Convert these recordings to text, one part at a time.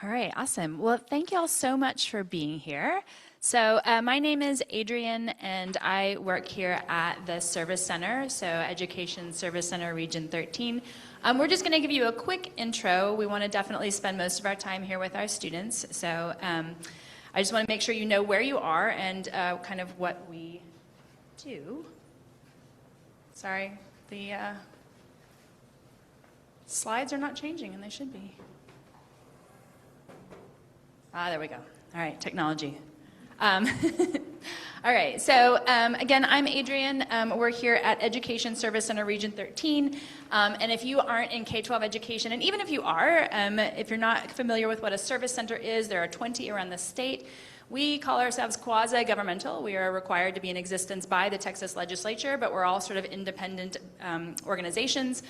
All right, awesome. Well, thank you all so much for being here. So my name is Adrienne, and I work here at the Service Center, so Education Service Center Region 13. We're just going to give you a quick intro. We want to definitely spend most of our time here with our students, so I just want to make sure you know where you are and kind of what we do. Sorry, the slides are not changing, and they should be. There we go. All right, technology. All right, so again, I'm Adrienne. We're here at Education Service Center Region 13. And if you aren't in K-12 education, and even if you are, if you're not familiar with what a service center is, there are 20 around the state. We call ourselves quasi-governmental. We are required to be in existence by the Texas legislature, but we're all sort of independent organizations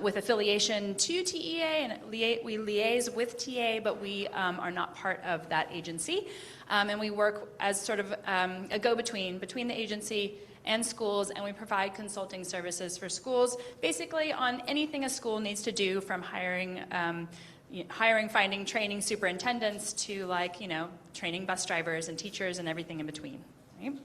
with affiliation to TEA, and we liaise with TA, but we are not part of that agency. And we work as sort of a go-between between the agency and schools, and we provide consulting services for schools, basically on anything a school needs to do, from hiring, finding, training superintendents to, like, training bus drivers and teachers and everything in between. Right?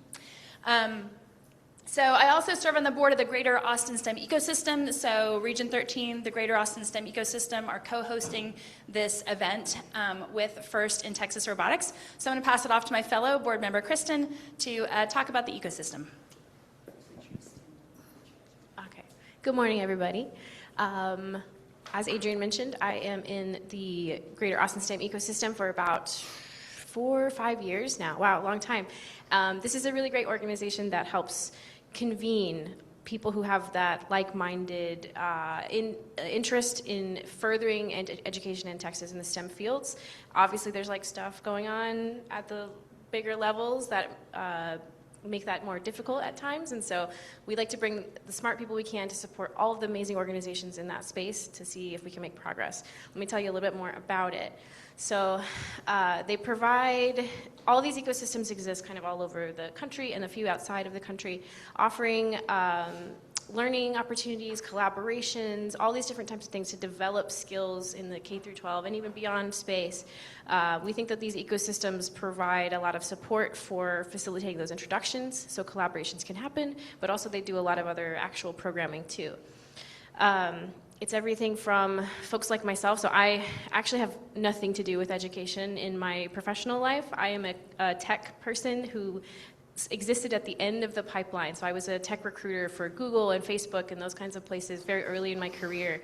So I also serve on the board of the Greater Austin STEM Ecosystem. So Region 13, the Greater Austin STEM Ecosystem, are co-hosting this event with First in Texas Robotics. So I'm going to pass it off to my fellow board member, Kristen, to talk about the ecosystem. Okay. Good morning, everybody. As Adrienne mentioned, I am in the Greater Austin STEM Ecosystem for about 4 or 5 years now. Wow, long time. This is a really great organization that helps convene people who have that like-minded interest in furthering education in Texas in the STEM fields. Obviously, there's stuff going on at the bigger levels that make that more difficult at times, and so we like to bring the smart people we can to support all of the amazing organizations in that space to see if we can make progress. Let me tell you a little bit more about it. So they provide, all these ecosystems exist kind of all over the country and a few outside of the country, offering learning opportunities, collaborations, all these different types of things to develop skills in the K through 12 and even beyond space. We think that these ecosystems provide a lot of support for facilitating those introductions so collaborations can happen, but also they do a lot of other actual programming too. It's everything from folks like myself. So I actually have nothing to do with education in my professional life. I am a tech person who existed at the end of the pipeline. So I was a tech recruiter for Google and Facebook and those kinds of places very early in my career.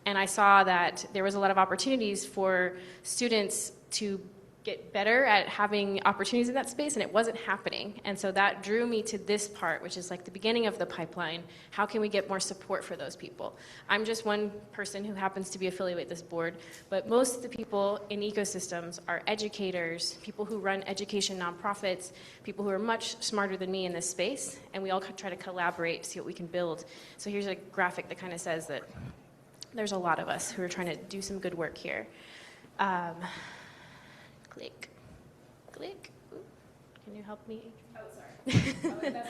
And I saw that there was a lot of opportunities for students to get better at having opportunities in that space, and it wasn't happening. And so that drew me to this part, which is like the beginning of the pipeline. How can we get more support for those people? I'm just one person who happens to be affiliated with this board, but most of the people in ecosystems are educators, people who run education nonprofits, people who are much smarter than me in this space, and we all try to collaborate to see what we can build. So here's a graphic that kind of says that there's a lot of us who are trying to do some good work here. Click. Ooh, can you help me? Oh, sorry. Probably that's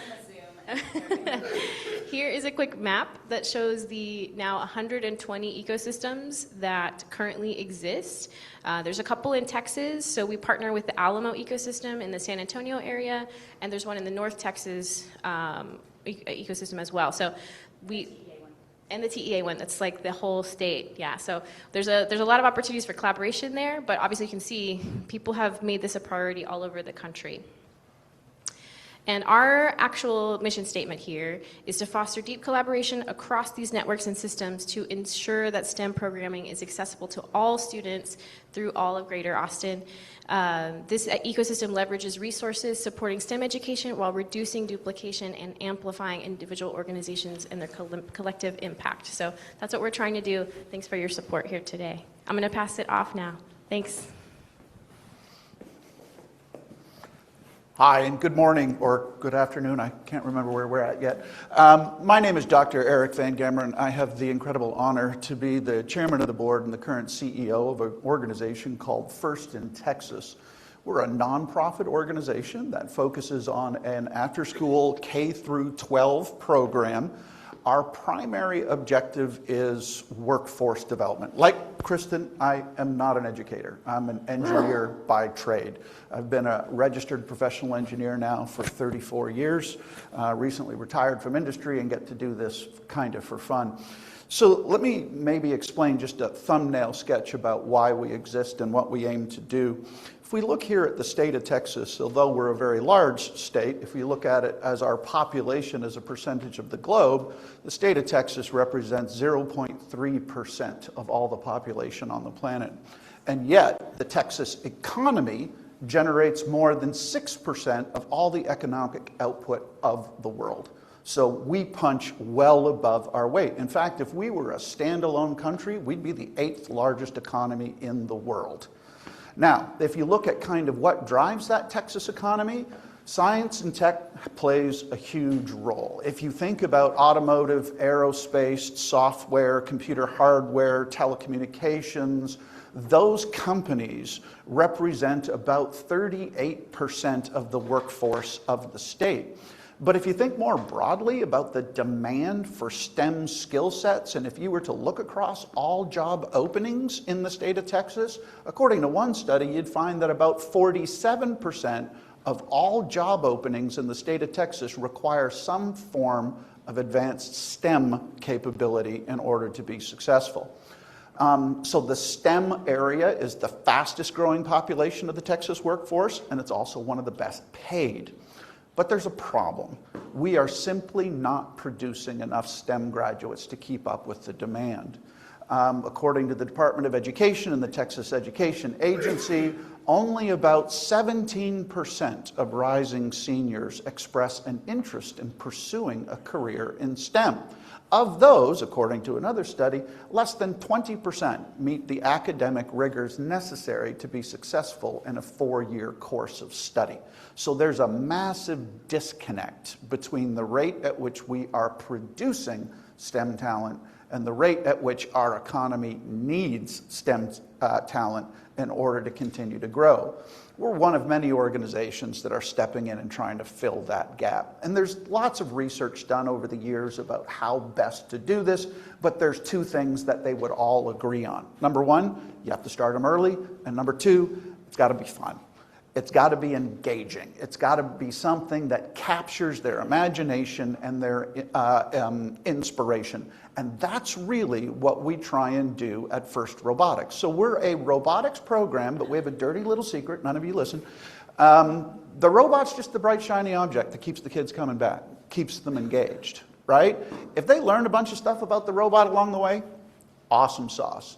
in the Zoom. Here is a quick map that shows the now 120 ecosystems that currently exist. There's a couple in Texas, so we partner with the Alamo ecosystem in the San Antonio area, and there's one in the North Texas ecosystem as well. So and the TEA one, that's like the whole state, yeah. So there's a lot of opportunities for collaboration there, but obviously you can see people have made this a priority all over the country. And our actual mission statement here is to foster deep collaboration across these networks and systems to ensure that STEM programming is accessible to all students through all of Greater Austin. This ecosystem leverages resources supporting STEM education while reducing duplication and amplifying individual organizations and their collective impact. So that's what we're trying to do. Thanks for your support here today. I'm going to pass it off now. Thanks. Hi, and good morning, or good afternoon. I can't remember where we're at yet. My name is Dr. Eric van Gemeren. I have the incredible honor to be the chairman of the board and the current CEO of an organization called First in Texas. We're a nonprofit organization that focuses on an after-school K through 12 program our primary objective is workforce development. Like Kristen, I am not an educator. I'm an engineer by trade. I've been a registered professional engineer now for 34 years, recently retired from industry and get to do this kind of for fun. So let me maybe explain just a thumbnail sketch about why we exist and what we aim to do. If we look here at the state of Texas, although we're a very large state, if we look at it as our population as a percentage of the globe, the state of Texas represents 0.3% of all the population on the planet. And yet, the Texas economy generates more than 6% of all the economic output of the world. So we punch well above our weight. In fact, if we were a standalone country, we'd be the 8th largest economy in the world. Now, if you look at kind of what drives that Texas economy, science and tech plays a huge role. If you think about automotive, aerospace, software, computer hardware, telecommunications, those companies represent about 38% of the workforce of the state. But if you think more broadly about the demand for STEM skill sets, and if you were to look across all job openings in the state of Texas, according to one study, you'd find that about 47% of all job openings in the state of Texas require some form of advanced STEM capability in order to be successful. So the STEM area is the fastest growing population of the Texas workforce, and it's also one of the best paid. But there's a problem. We are simply not producing enough STEM graduates to keep up with the demand. According to the Department of Education and the Texas Education Agency, only about 17% of rising seniors express an interest in pursuing a career in STEM. Of those, according to another study, less than 20% meet the academic rigors necessary to be successful in a 4-year course of study. So there's a massive disconnect between the rate at which we are producing STEM talent and the rate at which our economy needs STEM talent in order to continue to grow. We're one of many organizations that are stepping in and trying to fill that gap. And there's lots of research done over the years about how best to do this, but there's 2 things that they would all agree on. Number 1, you have to start them early, and number 2, it's got to be fun. It's got to be engaging. It's got to be something that captures their imagination and their inspiration. And that's really what we try and do at First Robotics. So we're a robotics program, but we have a dirty little secret. None of you listen. The robot's just the bright, shiny object that keeps the kids coming back, keeps them engaged, right? If they learn a bunch of stuff about the robot along the way, awesome sauce.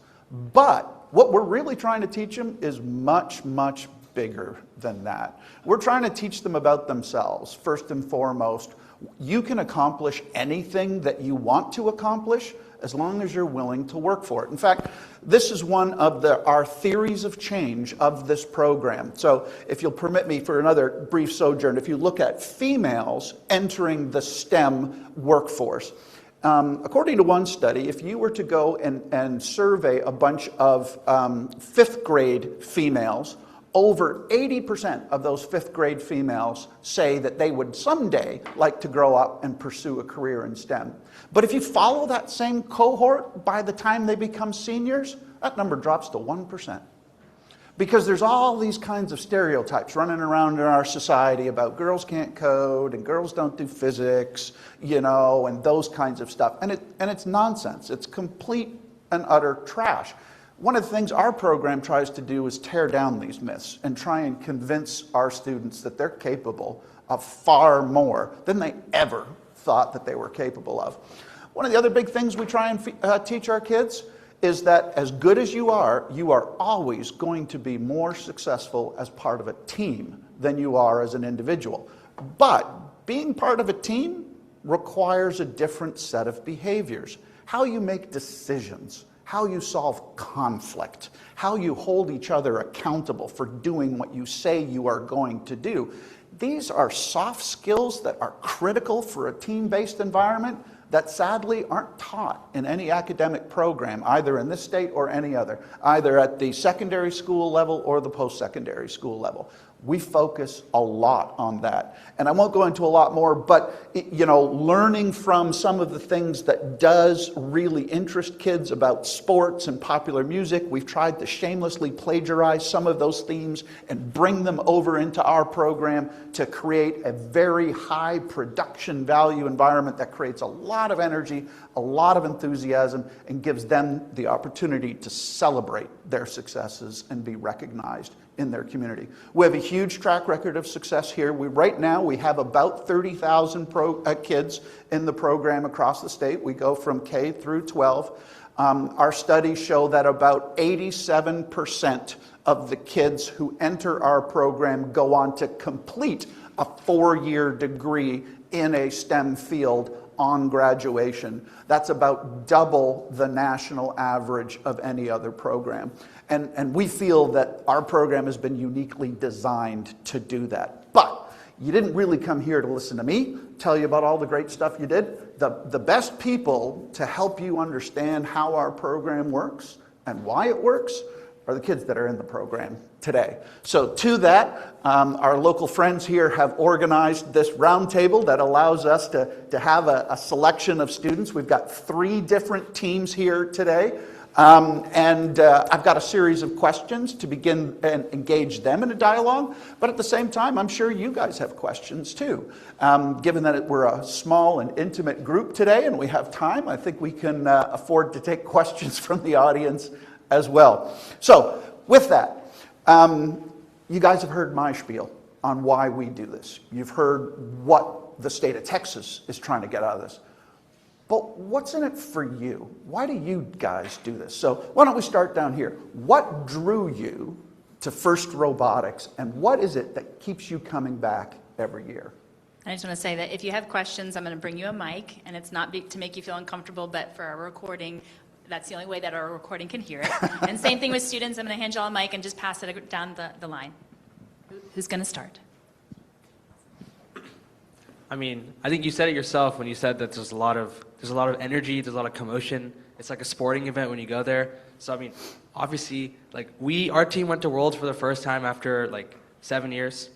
But what we're really trying to teach them is much, much bigger than that. We're trying to teach them about themselves. First and foremost, you can accomplish anything that you want to accomplish as long as you're willing to work for it. In fact, this is one of our theories of change of this program. So if you'll permit me for another brief sojourn, if you look at females entering the STEM workforce, according to one study, if you were to go and survey a bunch of 5th grade females, over 80% of those 5th grade females say that they would someday like to grow up and pursue a career in STEM. But if you follow that same cohort, by the time they become seniors, that number drops to 1%. Because there's all these kinds of stereotypes running around in our society about girls can't code and girls don't do physics, and those kinds of stuff. And it's nonsense. It's complete and utter trash. One of the things our program tries to do is tear down these myths and try and convince our students that they're capable of far more than they ever thought that they were capable of. One of the other big things we try and teach our kids is that as good as you are always going to be more successful as part of a team than you are as an individual. But being part of a team requires a different set of behaviors. How you make decisions, how you solve conflict, how you hold each other accountable for doing what you say you are going to do. These are soft skills that are critical for a team-based environment that sadly aren't taught in any academic program, either in this state or any other, either at the secondary school level or the post-secondary school level. We focus a lot on that. And I won't go into a lot more, but learning from some of the things that does really interest kids about sports and popular music, we've tried to shamelessly plagiarize some of those themes and bring them over into our program to create a very high production value environment that creates a lot of energy, a lot of enthusiasm, and gives them the opportunity to celebrate their successes and be recognized in their community. We have a huge track record of success here. Right now we have about 30,000 kids in the program across the state. We go from K through 12. Our studies show that about 87% of the kids who enter our program go on to complete a 4-year degree in a STEM field on graduation. That's about double the national average of any other program. And we feel that our program has been uniquely designed to do that. But you didn't really come here to listen to me tell you about all the great stuff you did. The best people to help you understand how our program works and why it works are the kids that are in the program today. So to that, our local friends here have organized this roundtable that allows us to have a selection of students. We've got 3 different teams here today. I've got a series of questions to begin and engage them in a dialogue. But at the same time, I'm sure you guys have questions too. Given that we're a small and intimate group today and we have time, I think we can afford to take questions from the audience as well. So with that, you guys have heard my spiel on why we do this. You've heard what the state of Texas is trying to get out of this. But what's in it for you? Why do you guys do this? So why don't we start down here? What drew you to FIRST Robotics, and what is it that keeps you coming back every year? I just want to say that if you have questions, I'm going to bring you a mic, and it's not to make you feel uncomfortable, but for our recording, that's the only way that our recording can hear it. And same thing with students. I'm going to hand you all a mic and just pass it down the line. Who's going to start? I mean, I think you said it yourself when you said that there's a lot of energy, there's a lot of commotion. It's like a sporting event when you go there. So I mean, obviously, like our team went to Worlds for the first time after like 7 years.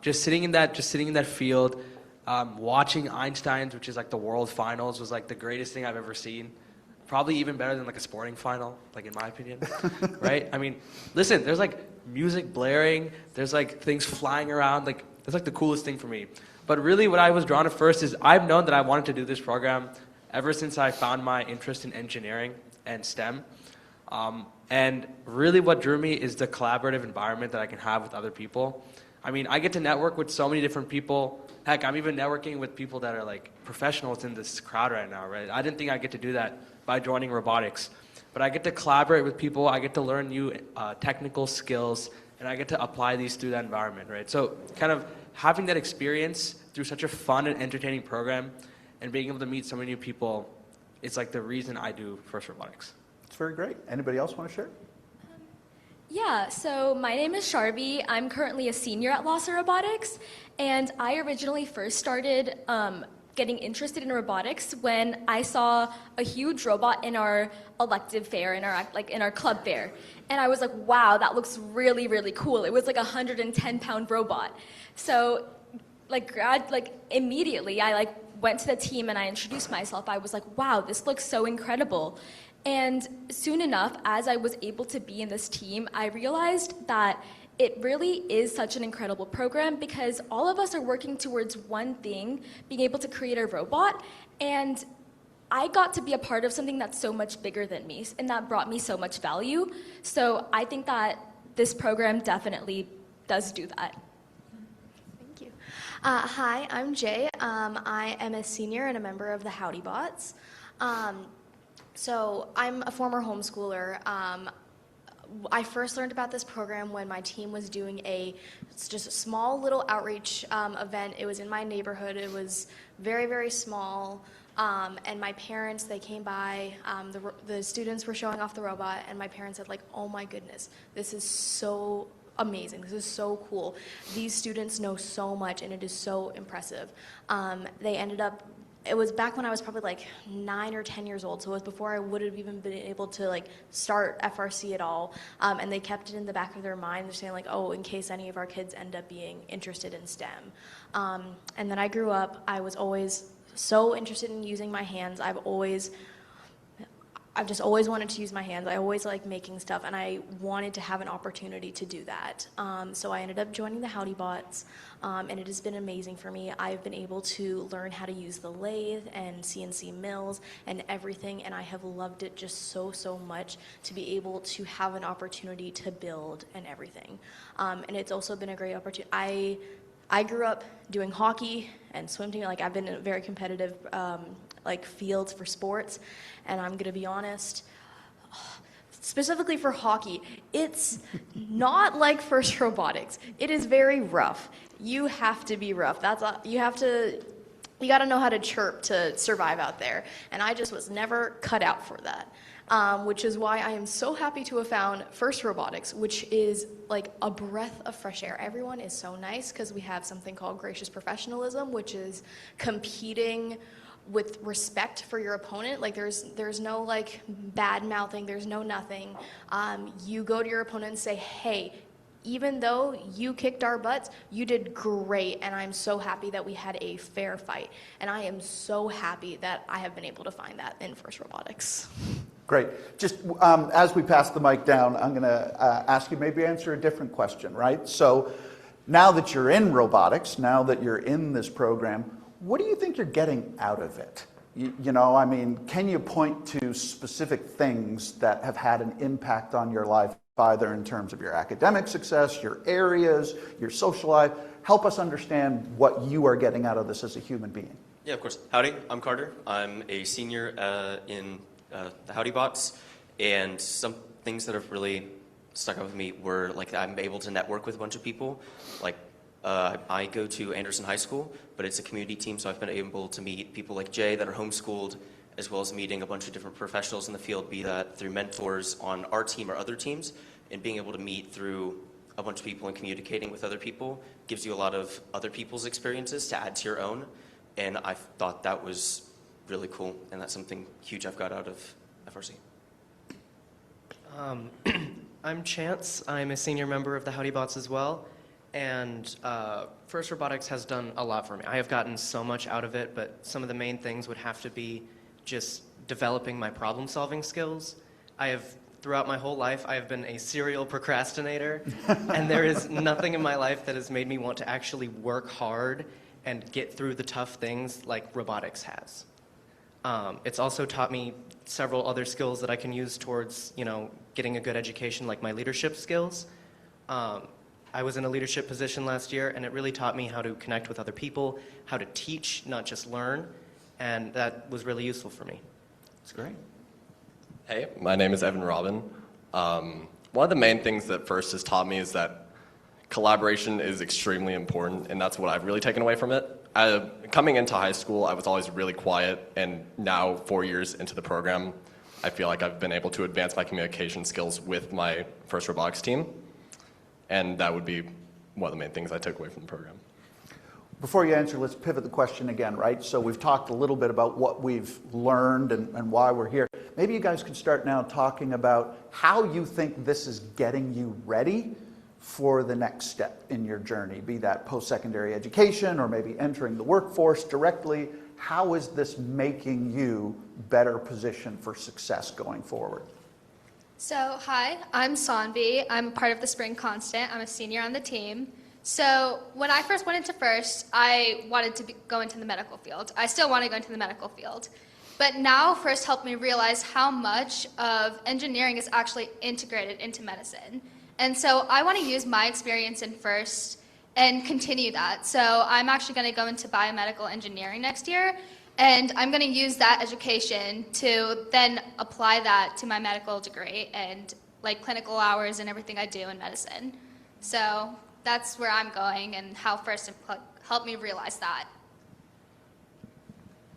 Just sitting in that field, watching Einstein's, which is like the World Finals, was like the greatest thing I've ever seen. Probably even better than like a sporting final, like in my opinion, right? I mean, listen, there's like music blaring, there's like things flying around, like that's like the coolest thing for me. But really what I was drawn to first is I've known that I wanted to do this program ever since I found my interest in engineering and STEM. And really what drew me is the collaborative environment that I can have with other people. I mean, I get to network with so many different people. Heck, I'm even networking with people that are like professionals in this crowd right now, right? I didn't think I'd get to do that by joining robotics. But I get to collaborate with people, I get to learn new technical skills, and I get to apply these through that environment, right? So kind of having that experience through such a fun and entertaining program and being able to meet so many new people, it's like the reason I do FIRST Robotics. It's very great. Anybody else want to share? Yeah, so my name is Sharby. I'm currently a senior at LASA Robotics, and I originally first started getting interested in robotics when I saw a huge robot in our elective fair, in our club fair. And I was like, wow, that looks really, really cool. It was like a 110-pound robot. So immediately I went to the team and I introduced myself. I was like, wow, this looks so incredible. And soon enough, as I was able to be in this team, I realized that it really is such an incredible program because all of us are working towards one thing, being able to create a robot. And I got to be a part of something that's so much bigger than me, and that brought me so much value. So I think that this program definitely does do that. Thank you. Hi, I'm Jay. I am a senior and a member of the Howdy Bots. So I'm a former homeschooler. I first learned about this program when my team was doing just a small little outreach event. It was in my neighborhood. It was very, very small. And my parents, they came by. The students were showing off the robot, and my parents said, like, oh my goodness, this is so amazing. This is so cool. These students know so much, and it is so impressive. They ended up it was back when I was probably like 9 or 10 years old, so it was before I would have even been able to like start FRC at all. And they kept it in the back of their mind, they're saying like, oh, in case any of our kids end up being interested in STEM. And then I grew up, I was always so interested in using my hands. I've just always wanted to use my hands. I always like making stuff, and I wanted to have an opportunity to do that. So I ended up joining the Howdy Bots, and it has been amazing for me. I've been able to learn how to use the lathe and CNC mills and everything, and I have loved it just so, so much to be able to have an opportunity to build and everything. And it's also been a great opportunity. I grew up doing hockey and swim team. Like, I've been in a very competitive like fields for sports, and I'm gonna be honest, specifically for hockey, it's not like FIRST Robotics. It is very rough. You have to be rough. You gotta know how to chirp to survive out there, and I just was never cut out for that. Which is why I am so happy to have found FIRST Robotics, which is like a breath of fresh air. Everyone is so nice because we have something called gracious professionalism, which is competing with respect for your opponent. Like there's no like bad mouthing, there's no nothing. You go to your opponent and say, hey, even though you kicked our butts, you did great, and I'm so happy that we had a fair fight. And I am so happy that I have been able to find that in FIRST Robotics. Great. Just as we pass the mic down, I'm going to ask you maybe answer a different question, right? So now that you're in robotics, now that you're in this program, what do you think you're getting out of it? You know, I mean, can you point to specific things that have had an impact on your life, either in terms of your academic success, your areas, your social life? Help us understand what you are getting out of this as a human being. Yeah, of course. Howdy, I'm Carter. I'm a senior in the Howdy Bots, and some things that have really stuck out with me were like I'm able to network with a bunch of people. Like I go to Anderson High School, but it's a community team, so I've been able to meet people like Jay that are homeschooled, as well as meeting a bunch of different professionals in the field, be that through mentors on our team or other teams, and being able to meet through a bunch of people and communicating with other people gives you a lot of other people's experiences to add to your own, and I thought that was really cool, and that's something huge I've got out of FRC. I'm Chance. I'm a senior member of the Howdy Bots as well, and FIRST Robotics has done a lot for me. I have gotten so much out of it, but some of the main things would have to be just developing my problem-solving skills. Throughout my whole life, I have been a serial procrastinator, and there is nothing in my life that has made me want to actually work hard and get through the tough things like robotics has. It's also taught me several other skills that I can use towards, getting a good education, like my leadership skills. I was in a leadership position last year, and it really taught me how to connect with other people, how to teach, not just learn, and that was really useful for me. That's great. Hey, my name is Evan Robin. One of the main things that FIRST has taught me is that collaboration is extremely important, and that's what I've really taken away from it. Coming into high school, I was always really quiet, and now 4 years into the program, I feel like I've been able to advance my communication skills with my FIRST Robotics team, and that would be one of the main things I took away from the program. Before you answer, let's pivot the question again, right? So we've talked a little bit about what we've learned and why we're here. Maybe you guys could start now talking about how you think this is getting you ready for the next step in your journey, be that post-secondary education or maybe entering the workforce directly. How is this making you better positioned for success going forward? So, hi, I'm Sanvi. I'm part of the Spring Constant. I'm a senior on the team. So, when I first went into FIRST, I wanted to go into the medical field. I still want to go into the medical field. But now FIRST helped me realize how much of engineering is actually integrated into medicine. And so I want to use my experience in FIRST and continue that. So I'm actually going to go into biomedical engineering next year, and I'm going to use that education to then apply that to my medical degree and like clinical hours and everything I do in medicine. So that's where I'm going and how FIRST helped me realize that.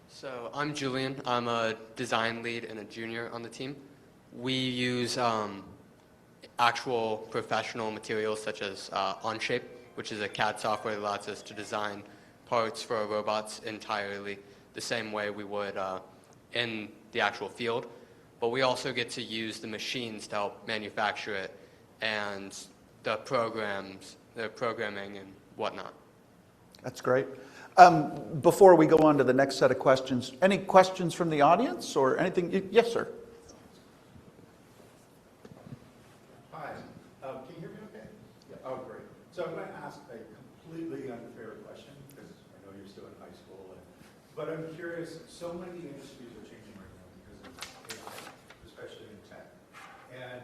So I'm Julian. I'm a design lead and a junior on the team. We use actual professional materials such as Onshape, which is a CAD software that allows us to design parts for our robots entirely. the same way we would in the actual field, but we also get to use the machines to help manufacture it and the programming and whatnot. That's great. Before we go on to the next set of questions, any questions from the audience or anything? Yes, sir. Hi. Can you hear me okay? Yeah. Oh, great. So I'm going to ask a completely unfair question because I know you're still in high school. But I'm curious, so many industries are changing right now because of AI, especially in tech. And,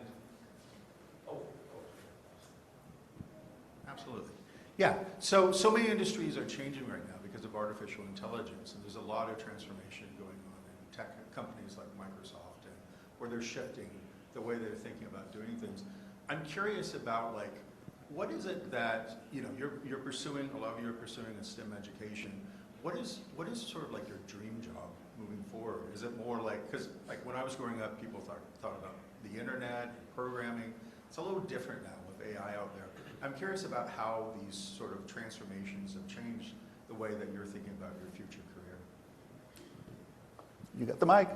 absolutely. Yeah, so many industries are changing right now because of artificial intelligence, and there's a lot of transformation going on in tech companies like Microsoft, and where they're shifting the way they're thinking about doing things. I'm curious about, like, what is it that, you're pursuing, a lot of you are pursuing a STEM education. What is sort of like your dream job moving forward? Is it more like, because like when I was growing up, people thought about the internet and programming. It's a little different now with AI out there. I'm curious about how these sort of transformations have changed the way that you're thinking about your future career. You got the mic.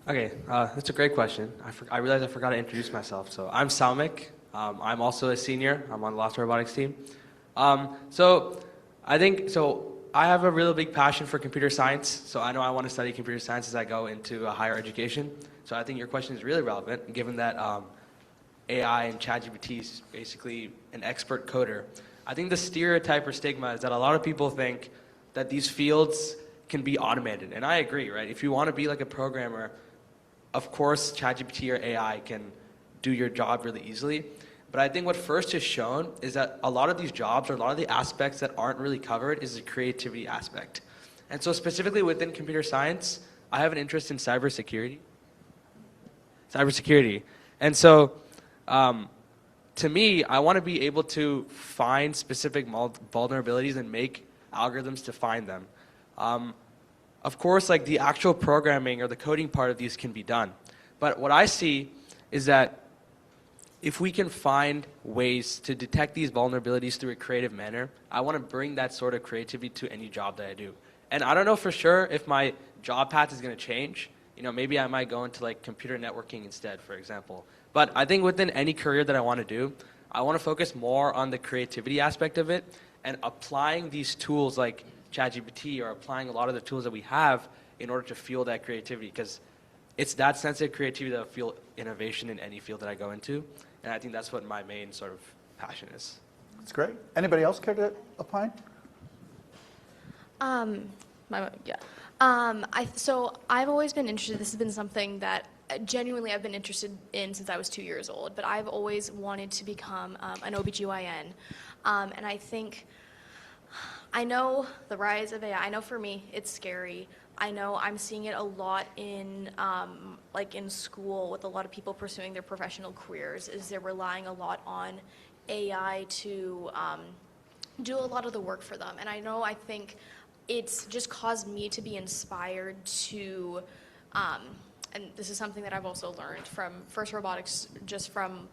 Okay, that's a great question. I realized I forgot to introduce myself. So I'm Salmik. I'm also a senior. I'm on the Lost Robotics team. I have a really big passion for computer science. So I know I want to study computer science as I go into higher education. So I think your question is really relevant, given that AI and ChatGPT is basically an expert coder. I think the stereotype or stigma is that a lot of people think that these fields can be automated. And I agree, right? If you want to be like a programmer, of course, ChatGPT or AI can do your job really easily. But I think what FIRST has shown is that a lot of these jobs, or a lot of the aspects that aren't really covered, is the creativity aspect. And so specifically within computer science, I have an interest in cybersecurity. And so to me, I want to be able to find specific vulnerabilities and make algorithms to find them. Of course, like the actual programming or the coding part of these can be done. But what I see is that if we can find ways to detect these vulnerabilities through a creative manner, I want to bring that sort of creativity to any job that I do. And I don't know for sure if my job path is going to change. Maybe I might go into like computer networking instead, for example. But I think within any career that I want to do, I want to focus more on the creativity aspect of it and applying these tools like ChatGPT or applying a lot of the tools that we have in order to fuel that creativity, because it's that sense of creativity that will fuel innovation in any field that I go into. And I think that's what my main sort of passion is. That's great. Anybody else care to opine? So I've always been interested. This has been something that genuinely I've been interested in since I was 2 years old. But I've always wanted to become an OBGYN. And I know the rise of AI. I know for me it's scary. I know I'm seeing it a lot in in school with a lot of people pursuing their professional careers, is they're relying a lot on AI to do a lot of the work for them. And I think it's just caused me to be inspired to, and this is something that I've also learned from FIRST Robotics, just from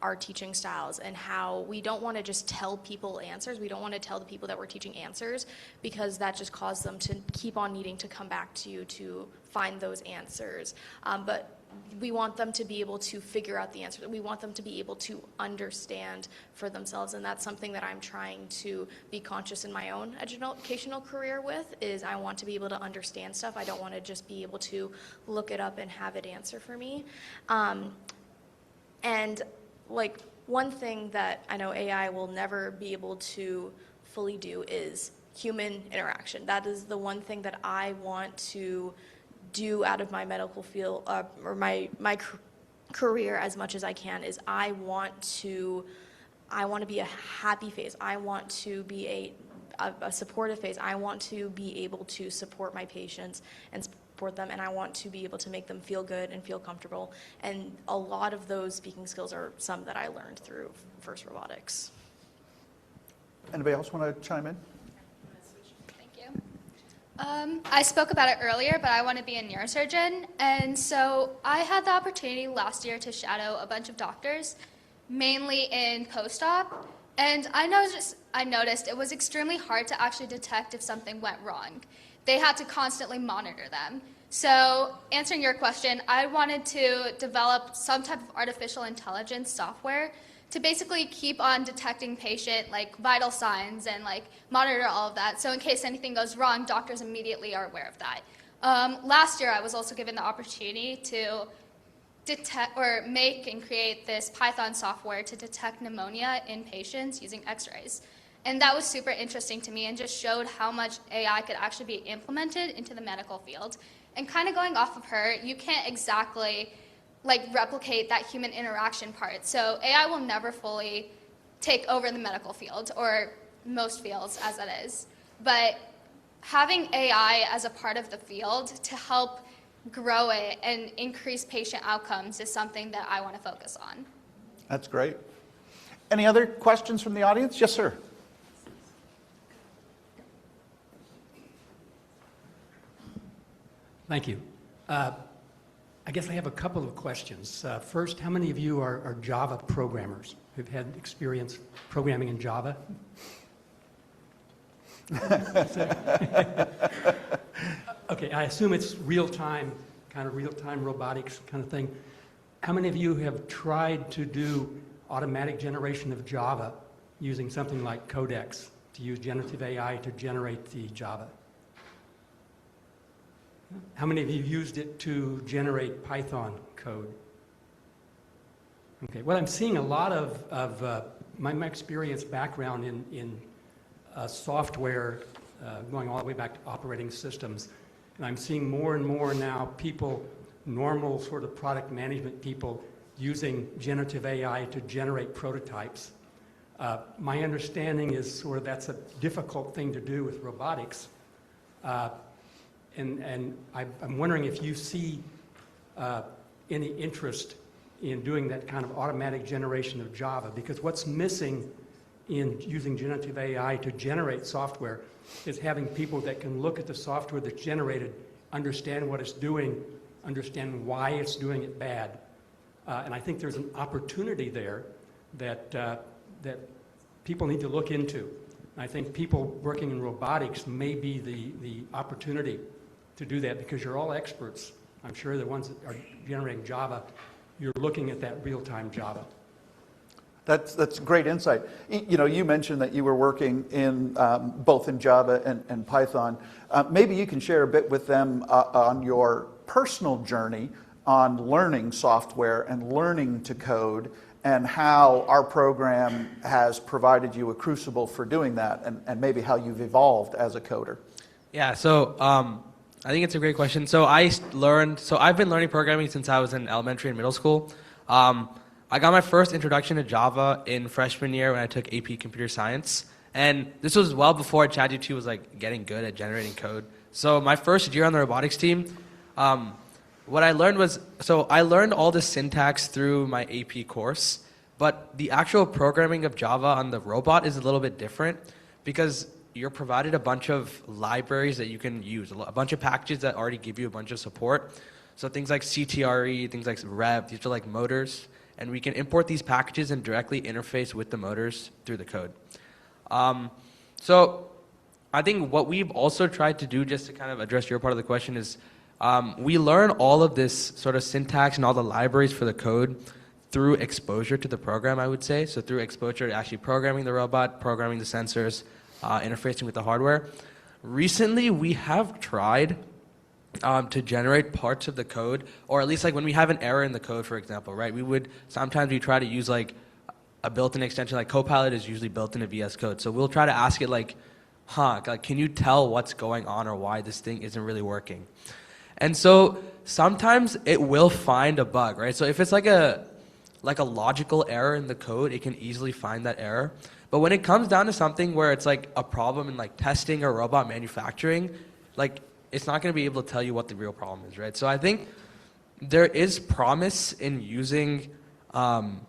our teaching styles, and how we don't want to just tell people answers. We don't want to tell the people that we're teaching answers, because that just causes them to keep on needing to come back to you to find those answers. But we want them to be able to figure out the answers. We want them to be able to understand for themselves, and that's something that I'm trying to be conscious in my own educational career with, is I want to be able to understand stuff. I don't want to just be able to look it up and have it answer for me. And like one thing that I know AI will never be able to fully do is human interaction. That is the one thing that I want to do out of my medical field, or my career as much as I can, is I want to be a happy face. I want to be a supportive face. I want to be able to support my patients and support them, and I want to be able to make them feel good and feel comfortable. And a lot of those speaking skills are some that I learned through FIRST Robotics. Anybody else want to chime in? Thank you. I spoke about it earlier, but I want to be a neurosurgeon. And so I had the opportunity last year to shadow a bunch of doctors, mainly in post-op. And I noticed it was extremely hard to actually detect if something went wrong. They had to constantly monitor them. So answering your question, I wanted to develop some type of artificial intelligence software to basically keep on detecting patient vital signs and monitor all of that. So in case anything goes wrong, doctors immediately are aware of that. Last year, I was also given the opportunity to detect or make and create this Python software to detect pneumonia in patients using x-rays. And that was super interesting to me and just showed how much AI could actually be implemented into the medical field. And kind of going off of her, you can't exactly replicate that human interaction part. So AI will never fully take over the medical field or most fields as it is. But having AI as a part of the field to help grow it and increase patient outcomes is something that I want to focus on. That's great. Any other questions from the audience? Yes, sir. Thank you. I guess I have a couple of questions. First, how many of you are Java programmers who've had experience programming in Java? Okay, I assume it's real-time, kind of real-time robotics kind of thing. How many of you have tried to do automatic generation of Java using something like Codex, to use generative AI to generate the Java? How many of you used it to generate Python code? Okay, what I'm seeing a lot of my experience background in software going all the way back to operating systems, and I'm seeing more and more now people, normal sort of product management people, using generative AI to generate prototypes. My understanding is sort of that's a difficult thing to do with robotics. And I'm wondering if you see any interest in doing that kind of automatic generation of Java, because what's missing in using generative AI to generate software is having people that can look at the software that's generated, understand what it's doing, understand why it's doing it bad. And I think there's an opportunity there that people need to look into. And I think people working in robotics may be the opportunity to do that, because you're all experts. I'm sure the ones that are generating Java, you're looking at that real-time Java. That's great insight. You know, you mentioned that you were working in both in Java and Python. Maybe you can share a bit with them on your personal journey on learning software and learning to code, and how our program has provided you a crucible for doing that, and maybe how you've evolved as a coder. Yeah, so I think it's a great question. So I've been learning programming since I was in elementary and middle school. I got my first introduction to Java in freshman year when I took AP Computer Science. And this was well before ChatGPT was getting good at generating code. So my first year on the robotics team, what I learned was, I learned all the syntax through my AP course, but the actual programming of Java on the robot is a little bit different, because you're provided a bunch of libraries that you can use, a bunch of packages that already give you a bunch of support. So things like CTRE, things like rev, these are like motors, and we can import these packages and directly interface with the motors through the code. So I think what we've also tried to do, just to kind of address your part of the question, is we learn all of this sort of syntax and all the libraries for the code through exposure to the program, I would say. So through exposure to actually programming the robot, programming the sensors, interfacing with the hardware. Recently, we have tried to generate parts of the code, or at least when we have an error in the code, for example, right? Sometimes we try to use a built-in extension, like Copilot is usually built into VS Code. So we'll try to ask it can you tell what's going on or why this thing isn't really working? And so sometimes it will find a bug, right? So if it's like a logical error in the code, it can easily find that error. But when it comes down to something where it's a problem in testing or robot manufacturing, it's not going to be able to tell you what the real problem is, right? So I think there is promise in using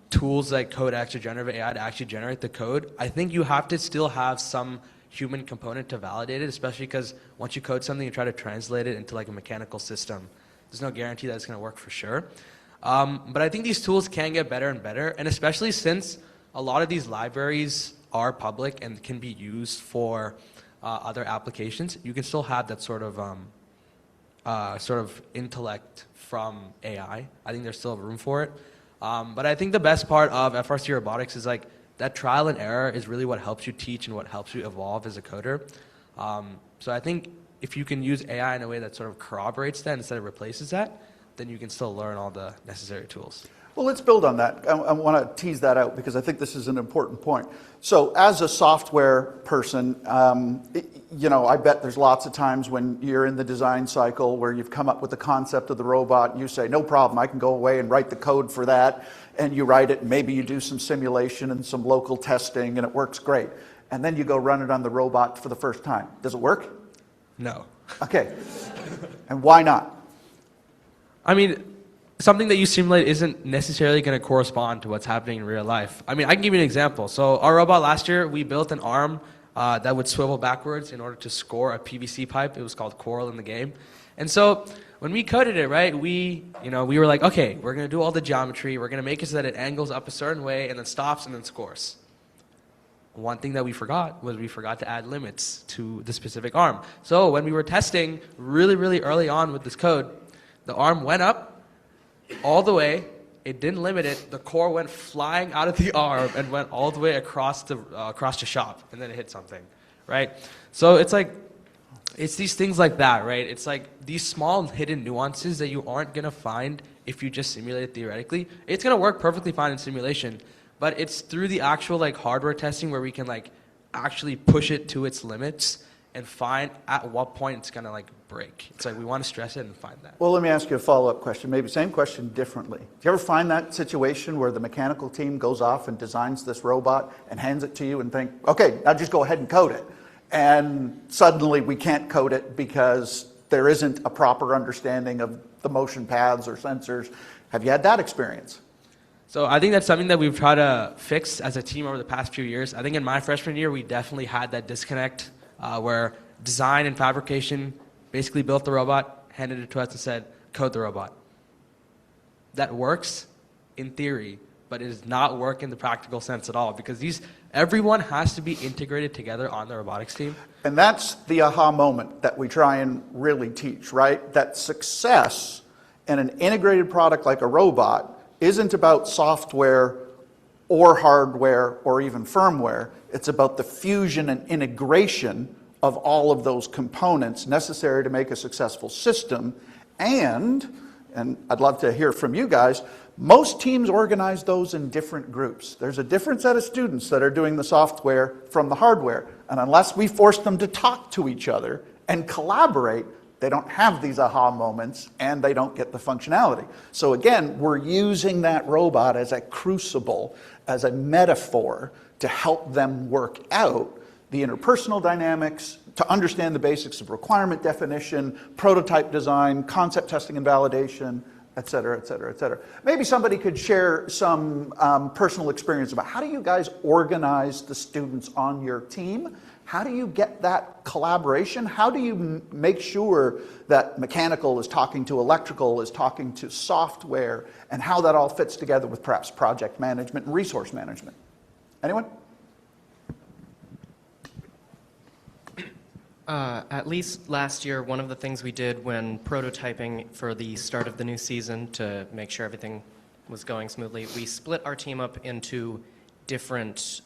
tools like Codex or generative AI to actually generate the code. I think you have to still have some human component to validate it, especially because once you code something, you try to translate it into a mechanical system. There's no guarantee that it's going to work for sure. But I think these tools can get better and better, and especially since a lot of these libraries are public and can be used for other applications. You can still have that sort of intellect from AI. I think there's still room for it. But I think the best part of FRC Robotics is like that trial and error is really what helps you teach and what helps you evolve as a coder. So I think if you can use AI in a way that sort of corroborates that instead of replaces that, then you can still learn all the necessary tools. Well, let's build on that. I want to tease that out because I think this is an important point. So as a software person, I bet there's lots of times when you're in the design cycle where you've come up with the concept of the robot and you say, no problem, I can go away and write the code for that. And you write it, and maybe you do some simulation and some local testing, and it works great. And then you go run it on the robot for the first time. Does it work? No. Okay. And why not? I mean, something that you simulate isn't necessarily going to correspond to what's happening in real life. I mean, I can give you an example. So our robot last year, we built an arm that would swivel backwards in order to score a PVC pipe. It was called Coral in the game. And so when we coded it, right, we were like, okay, we're going to do all the geometry. We're going to make it so that it angles up a certain way and then stops and then scores. One thing that we forgot was we forgot to add limits to the specific arm. So when we were testing really, really early on with this code, the arm went up all the way. It didn't limit it. The core went flying out of the arm and went all the way across the shop, and then it hit something, right? So it's like, it's these things like that, right? It's like these small hidden nuances that you aren't going to find if you just simulate it theoretically. It's going to work perfectly fine in simulation, but it's through the actual like hardware testing where we can like actually push it to its limits and find at what point it's going to like break. It's like we want to stress it and find that. Well, let me ask you a follow-up question, maybe same question differently. Do you ever find that situation where the mechanical team goes off and designs this robot and hands it to you and think, okay, now just go ahead and code it. And suddenly we can't code it because there isn't a proper understanding of the motion paths or sensors. Have you had that experience? So I think that's something that we've tried to fix as a team over the past few years. I think in my freshman year, we definitely had that disconnect where design and fabrication basically built the robot, handed it to us and said, code the robot. That works in theory, but it does not work in the practical sense at all because everyone has to be integrated together on the robotics team. And that's the aha moment that we try and really teach, right? That success in an integrated product like a robot isn't about software or hardware or even firmware. It's about the fusion and integration of all of those components necessary to make a successful system. And I'd love to hear from you guys, most teams organize those in different groups. There's a different set of students that are doing the software from the hardware. And unless we force them to talk to each other and collaborate, they don't have these aha moments and they don't get the functionality. So again, we're using that robot as a crucible, as a metaphor to help them work out the interpersonal dynamics, to understand the basics of requirement definition, prototype design, concept testing and validation, et cetera, et cetera, et cetera. Maybe somebody could share some personal experience about how do you guys organize the students on your team? How do you get that collaboration? How do you make sure that mechanical is talking to electrical, is talking to software, and how that all fits together with perhaps project management and resource management? Anyone? At least last year, one of the things we did when prototyping for the start of the new season to make sure everything was going smoothly, we split our team up into different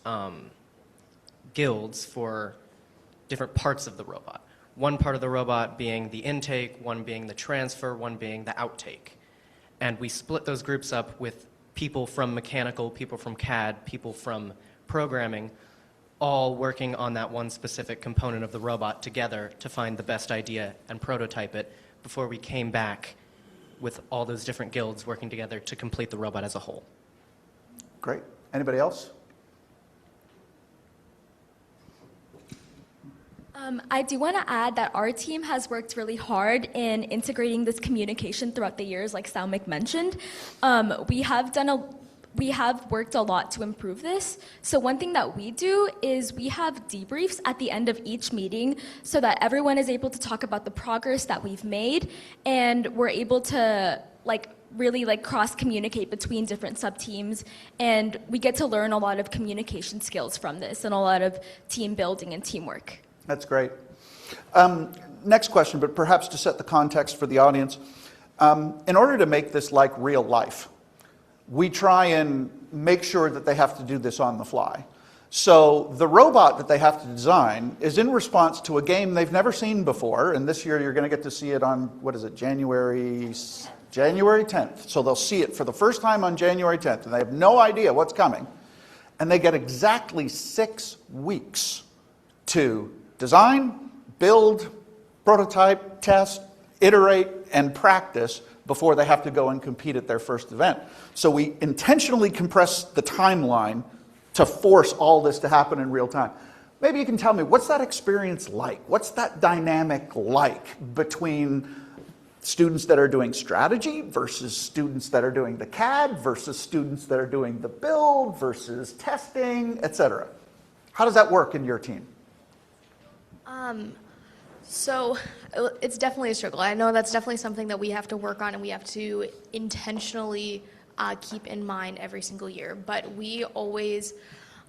guilds for different parts of the robot. One part of the robot being the intake, one being the transfer, one being the outtake. And we split those groups up with people from mechanical, people from CAD, people from programming, all working on that one specific component of the robot together to find the best idea and prototype it before we came back with all those different guilds working together to complete the robot as a whole. Great. Anybody else? I do want to add that our team has worked really hard in integrating this communication throughout the years, like Salmik mentioned. We have worked a lot to improve this. So one thing that we do is we have debriefs at the end of each meeting so that everyone is able to talk about the progress that we've made, and we're able to really like cross-communicate between different sub-teams, and we get to learn a lot of communication skills from this and a lot of team building and teamwork. That's great. Next question, but perhaps to set the context for the audience. In order to make this like real life, we try and make sure that they have to do this on the fly. So the robot that they have to design is in response to a game they've never seen before, and this year you're going to get to see it on, what is it, January 10th. So they'll see it for the first time on January 10th, and they have no idea what's coming. And they get exactly 6 weeks to design, build, prototype, test, iterate, and practice before they have to go and compete at their first event. So we intentionally compress the timeline to force all this to happen in real time. Maybe you can tell me, what's that experience like? What's that dynamic like between students that are doing strategy versus students that are doing the CAD versus students that are doing the build versus testing, etc.? How does that work in your team? So it's definitely a struggle. I know that's definitely something that we have to work on and we have to intentionally keep in mind every single year. But we always,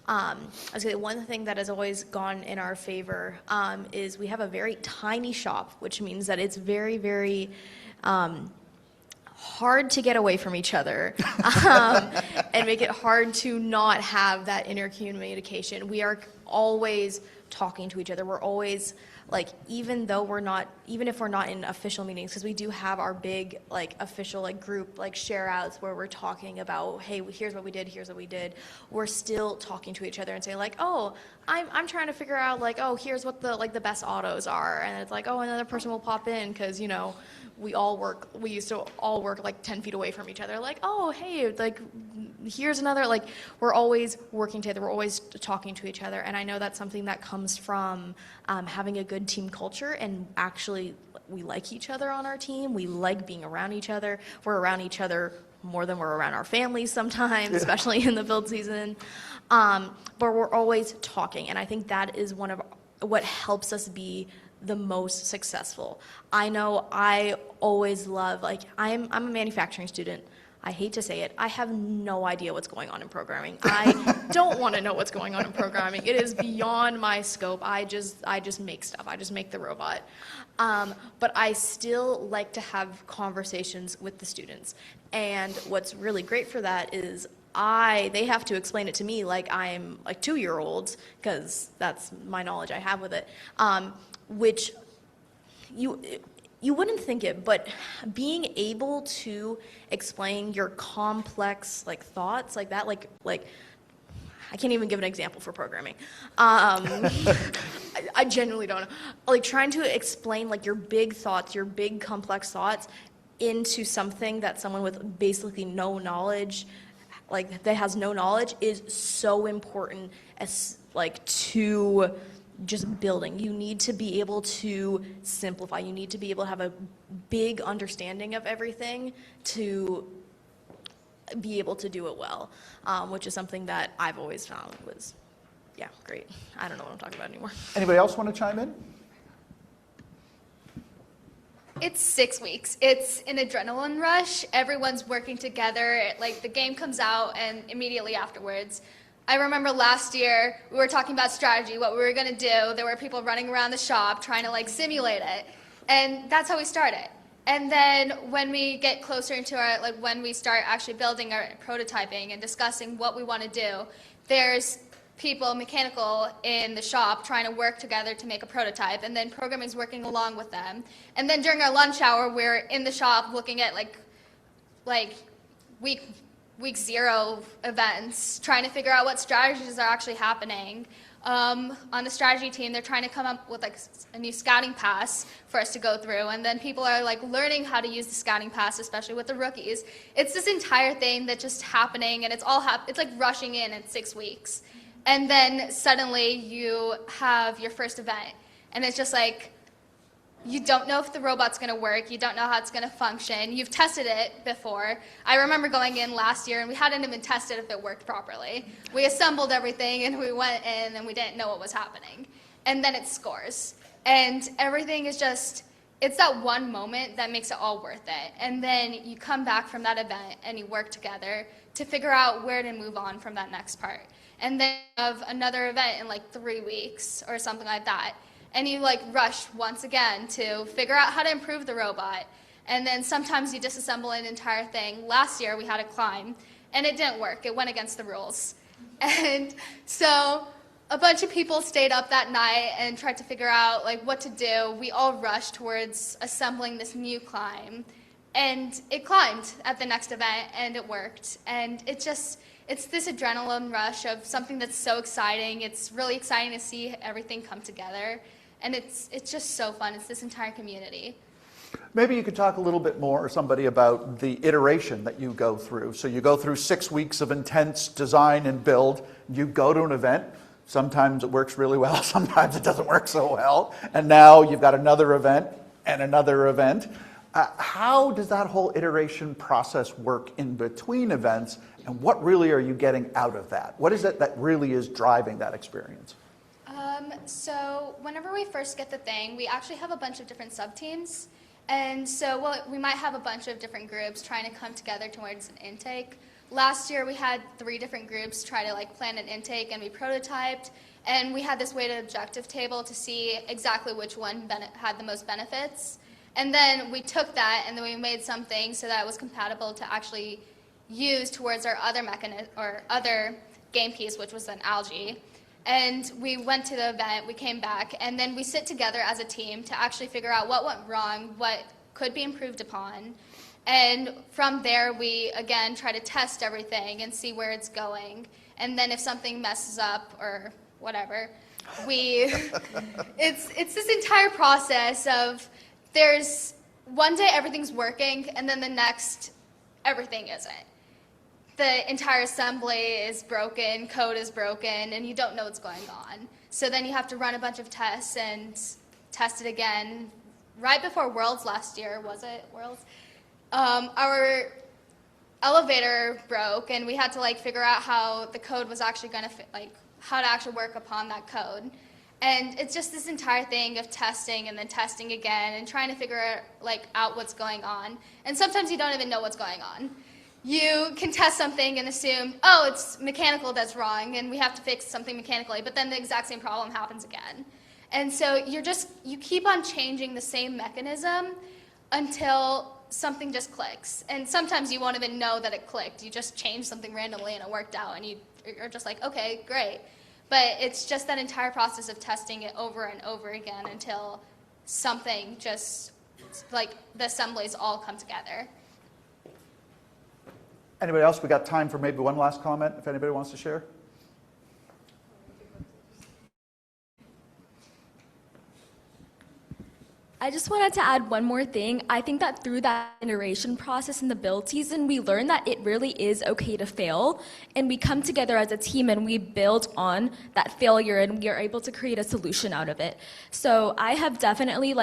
I was gonna say one thing that has always gone in our favor is we have a very tiny shop, which means that it's very, very hard to get away from each other and make it hard to not have that intercommunication. We are always talking to each other. We're always like, even if we're not in official meetings, because we do have our big like official like group like share outs where we're talking about, hey, here's what we did, we're still talking to each other and say like, oh, I'm trying to figure out like, oh, here's what the best autos are, and it's like, oh, another person will pop in because we used to all work like 10 feet away from each other, like, oh, hey, like, here's another, like, we're always working together, we're always talking to each other, and I know that's something that comes from having a good team culture, and actually we like each other on our team, we like being around each other, we're around each other more than we're around our families sometimes, especially in the build season, but we're always talking, and I think that is one of what helps us be the most successful. I know I always love, like, I'm a manufacturing student. I hate to say it, I have no idea what's going on in programming. I don't want to know what's going on in programming. It is beyond my scope. I just make stuff. I just make the robot. But I still like to have conversations with the students. And what's really great for that is they have to explain it to me like I'm like 2-year-olds, because that's my knowledge I have with it. Which you wouldn't think it, but being able to explain your complex like thoughts like that, like I can't even give an example for programming. I genuinely don't know. Like trying to explain like your big thoughts, your big complex thoughts into something that someone with basically no knowledge, like that has no knowledge, is so important as like to just building. You need to be able to simplify. You need to be able to have a big understanding of everything to be able to do it well, which is something that I've always found was, yeah, great. I don't know what I'm talking about anymore. Anybody else want to chime in? It's 6 weeks. It's an adrenaline rush. Everyone's working together. Like the game comes out and immediately afterwards, I remember last year we were talking about strategy, what we were going to do. There were people running around the shop trying to like simulate it. And that's how we started. And then when we get closer into our, like when we start actually building our prototyping and discussing what we want to do, there's people, mechanical in the shop trying to work together to make a prototype, and then programming's working along with them. And then during our lunch hour, we're in the shop looking at like week 0 events, trying to figure out what strategies are actually happening. On the strategy team, they're trying to come up with like a new scouting pass for us to go through, and then people are like learning how to use the scouting pass, especially with the rookies. It's this entire thing that's just happening, and it's all it's like rushing in 6 weeks. And then suddenly you have your first event, and it's just like, you don't know if the robot's going to work. You don't know how it's going to function. You've tested it before. I remember going in last year, and we hadn't even tested if it worked properly. We assembled everything, and we went in, and we didn't know what was happening. And then it scores. And everything is just, it's that one moment that makes it all worth it. And then you come back from that event and you work together to figure out where to move on from that next part. And then you have another event in like 3 weeks or something like that. And you like rush once again to figure out how to improve the robot. And then sometimes you disassemble an entire thing. Last year we had a climb and it didn't work. It went against the rules. And so a bunch of people stayed up that night and tried to figure out like what to do. We all rushed towards assembling this new climb. And it climbed at the next event and it worked. And it's this adrenaline rush of something that's so exciting. It's really exciting to see everything come together. And it's just so fun. It's this entire community. Maybe you could talk a little bit more, somebody, about the iteration that you go through. So you go through 6 weeks of intense design and build. You go to an event. Sometimes it works really well. Sometimes it doesn't work so well. And now you've got another event and another event. How does that whole iteration process work in between events? And what really are you getting out of that? What is it that really is driving that experience? So whenever we first get the thing, we actually have a bunch of different sub-teams. And so we might have a bunch of different groups trying to come together towards an intake. Last year we had 3 different groups try to like plan an intake, and we prototyped. And we had this weighted objective table to see exactly which one had the most benefits. And then we took that and then we made something so that it was compatible to actually use towards our other other game piece, which was an algae. And we went to the event, we came back, and then we sit together as a team to actually figure out what went wrong, what could be improved upon. And from there, we, again, try to test everything and see where it's going. And then if something messes up or whatever, it's this entire process of there's one day everything's working, and then the next, everything isn't. The entire assembly is broken, code is broken, and you don't know what's going on. So then you have to run a bunch of tests and test it again. Right before Worlds last year, was it Worlds? Our elevator broke, and we had to like figure out how the code was actually going to how to actually work upon that code. And it's just this entire thing of testing and then testing again and trying to figure out what's going on. And sometimes you don't even know what's going on. You can test something and assume, oh, it's mechanical that's wrong, and we have to fix something mechanically, but then the exact same problem happens again. And so you keep on changing the same mechanism until something just clicks. And sometimes you won't even know that it clicked. You just changed something randomly and it worked out, and you're just like, okay, great. But it's just that entire process of testing it over and over again until something just, like the assemblies all come together. Anybody else? We got time for maybe one last comment, if anybody wants to share. I just wanted to add one more thing. I think that through that iteration process in the build season, we learned that it really is okay to fail, and we come together as a team and we build on that failure, and we are able to create a solution out of it. So I have definitely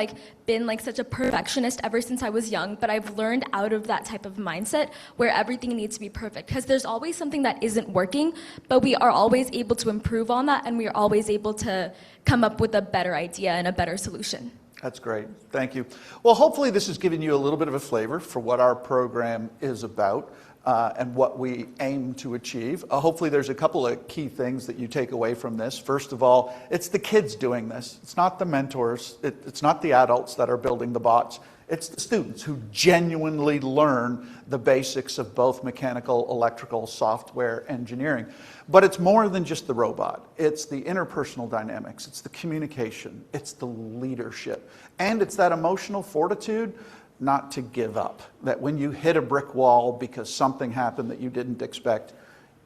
been such a perfectionist ever since I was young, but I've learned out of that type of mindset where everything needs to be perfect, because there's always something that isn't working, but we are always able to improve on that, and we are always able to come up with a better idea and a better solution. That's great. Thank you. Well, hopefully this has given you a little bit of a flavor for what our program is about and what we aim to achieve. Hopefully there's a couple of key things that you take away from this. First of all, it's the kids doing this. It's not the mentors. It's not the adults that are building the bots. It's the students who genuinely learn the basics of both mechanical, electrical, software engineering. But it's more than just the robot. It's the interpersonal dynamics. It's the communication. It's the leadership. And it's that emotional fortitude not to give up. That when you hit a brick wall because something happened that you didn't expect,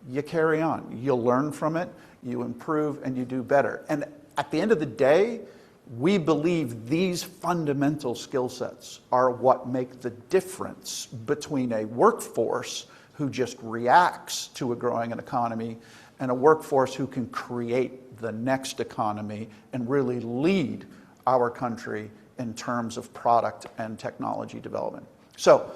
you carry on. You'll learn from it, you improve, and you do better. And at the end of the day, we believe these fundamental skill sets are what make the difference between a workforce who just reacts to a growing economy and a workforce who can create the next economy and really lead our country in terms of product and technology development. So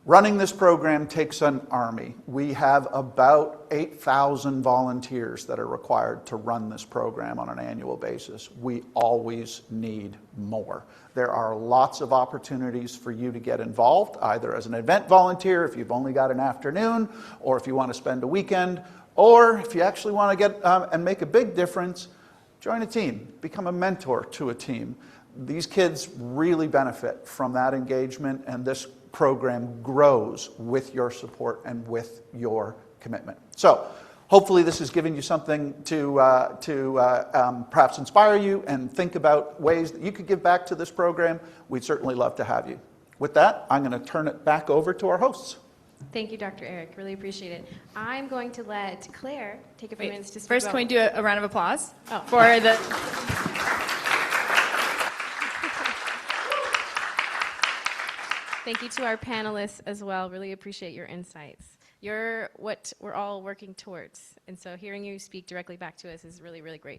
Running this program takes an army. We have about 8,000 volunteers that are required to run this program on an annual basis. We always need more. There are lots of opportunities for you to get involved, either as an event volunteer if you've only got an afternoon, or if you want to spend a weekend, or if you actually want to get and make a big difference, join a team, become a mentor to a team. These kids really benefit from that engagement, and this program grows with your support and with your commitment. So hopefully this has given you something to perhaps inspire you and think about ways that you could give back to this program. We'd certainly love to have you. With that, I'm going to turn it back over to our hosts. Thank you, Dr. Eric. Really appreciate it. I'm going to let Claire take a few minutes to speak. First, can we do a round of applause Oh. for the... Thank you to our panelists as well. Really appreciate your insights. You're what we're all working towards. And so hearing you speak directly back to us is really, really great.